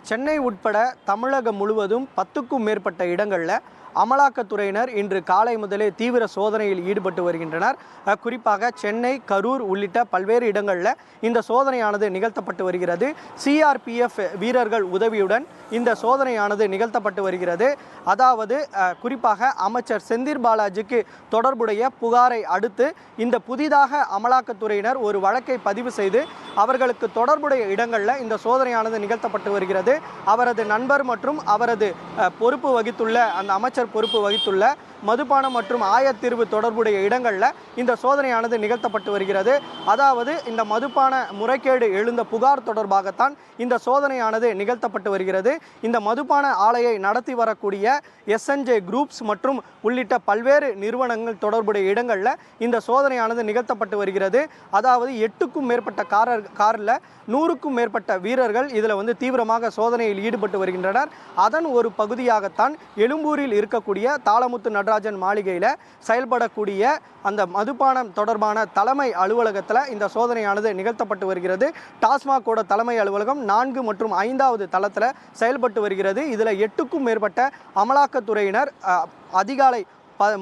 சென்னை உட்பட தமிழகம் முழுவதும் 10க்கும் மேற்பட்ட இடங்களில் அமலாக்கத்துறையினர் இன்று காலை முதலே தீவிர சோதனையில் ஈடுபட்டு வருகின்றனர். குறிப்பாக சென்னை, கரூர் உள்ளிட்ட பல்வேறு இடங்களில் இந்த சோதனையானது நிகழ்த்தப்பட்டு வருகிறது. சிஆர்பிஎஃப் வீரர்கள் உதவியுடன் இந்த சோதனையானது நிகழ்த்தப்பட்டு வருகிறது. அதாவது குறிப்பாக அமைச்சர் செந்தில் பாலாஜிக்கு தொடர்புடைய புகாரை அடுத்து இந்த புதிதாக அமலாக்கத்துறையினர் ஒரு வழக்கை பதிவு செய்து அவர்களுக்கு தொடர்புடைய இடங்களில் இந்த சோதனையானது நிகழ்த்தப்பட்டு வருகிறது. அவரது நண்பர் மற்றும் அவரது பொறுப்பு வகித்துள்ள அந்த அமைச்சர் பொறுப்பு வகித்துள்ள மதுபானம் மற்றும் ஆயத்தீர்வு தொடர்புடைய இடங்களில் இந்த சோதனையானது நிகழ்த்தப்பட்டு வருகிறது. அதாவது இந்த மதுபான முறைகேடு எழுந்த புகார் தொடர்பாகத்தான் இந்த சோதனையானது நிகழ்த்தப்பட்டு வருகிறது. இந்த மதுபான ஆலையை நடத்தி வரக்கூடிய எஸ்என்ஜே குரூப்ஸ் மற்றும் உள்ளிட்ட பல்வேறு நிறுவனங்கள் தொடர்புடைய இடங்களில் இந்த சோதனையானது நிகழ்த்தப்பட்டு வருகிறது. அதாவது 8க்கும் மேற்பட்ட காரில் 100க்கும் மேற்பட்ட வீரர்கள் இதில் தீவிரமாக சோதனையில் ஈடுபட்டு வருகின்றனர். அதன் ஒரு பகுதியாகத்தான் எழும்பூரில் இருக்கக்கூடிய தாளமுத்து நடராஜன் மாளிகையில் செயல்படக்கூடிய அந்த மதுபானம் தொடர்பான தலைமை அலுவலகத்தில் இந்த சோதனையானது நிகழ்த்தப்பட்டு வருகிறது. டாஸ்மாகோட தலைமை அலுவலகம் 4 மற்றும் 5வது தளத்தில் செயல்பட்டு வருகிறது. இதில் 8க்கும் மேற்பட்ட அமலாக்கத்துறையினர் அதிகாலை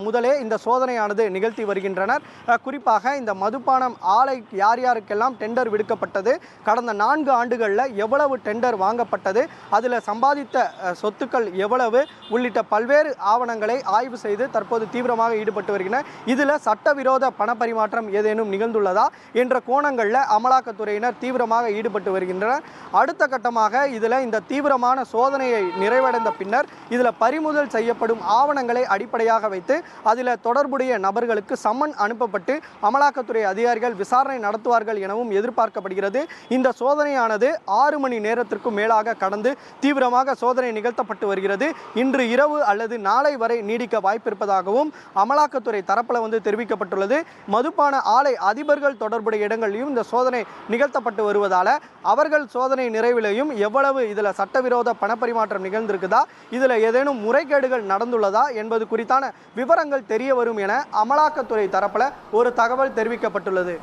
முதலே இந்த சோதனையானது நிகழ்த்தி வருகின்றனர். குறிப்பாக இந்த மதுபானம் ஆலை யார் யாருக்கெல்லாம் டெண்டர் விடுக்கப்பட்டது, கடந்த 4 ஆண்டுகளில் எவ்வளவு டெண்டர் வாங்கப்பட்டது, அதில் சம்பாதித்த சொத்துக்கள் எவ்வளவு உள்ளிட்ட பல்வேறு ஆவணங்களை ஆய்வு செய்து தற்போது தீவிரமாக ஈடுபட்டு வருகின்றனர். இதில் சட்டவிரோத பணப்பரிமாற்றம் ஏதேனும் நிகழ்ந்துள்ளதா என்ற கோணங்களில் அமலாக்கத்துறையினர் தீவிரமாக ஈடுபட்டு வருகின்றனர். அடுத்த கட்டமாக இதில் இந்த தீவிரமான சோதனையை நிறைவடைந்த பின்னர் இதில் பறிமுதல் செய்யப்படும் ஆவணங்களை அடிப்படையாக வைத்து அதில் தொடர்புடைய நபர்களுக்கு சம்மன் அனுப்பப்பட்டு அமலாக்கத்துறை அதிகாரிகள் விசாரணை நடத்துவார்கள் எனவும் எதிர்பார்க்கப்படுகிறது. இந்த சோதனையானது 6 மணி நேரத்திற்கும் மேலாக கடந்து தீவிரமாக சோதனை நிகழ்த்தப்பட்டு வருகிறது. இன்று இரவு அல்லது நாளை வரை நீடிக்க வாய்ப்பிருப்பதாகவும் அமலாக்கத்துறை தரப்பில் தெரிவிக்கப்பட்டுள்ளது. மதுபான ஆலை அதிபர்கள் தொடர்புடைய இடங்களிலும் இந்த சோதனை நிகழ்த்தப்பட்டு வருவதால் அவர்கள் சோதனை நிறைவிலையும் எவ்வளவு இதில் சட்டவிரோத பணப்பரிமாற்றம் நிகழ்ந்திருக்குதா, இதில் ஏதேனும் முறைகேடுகள் நடந்துள்ளதா என்பது குறித்தான விவரங்கள் தெரிய வரும் என அமலாக்கத்துறை தரப்பில் ஒரு தகவல் தெரிவிக்கப்பட்டுள்ளது.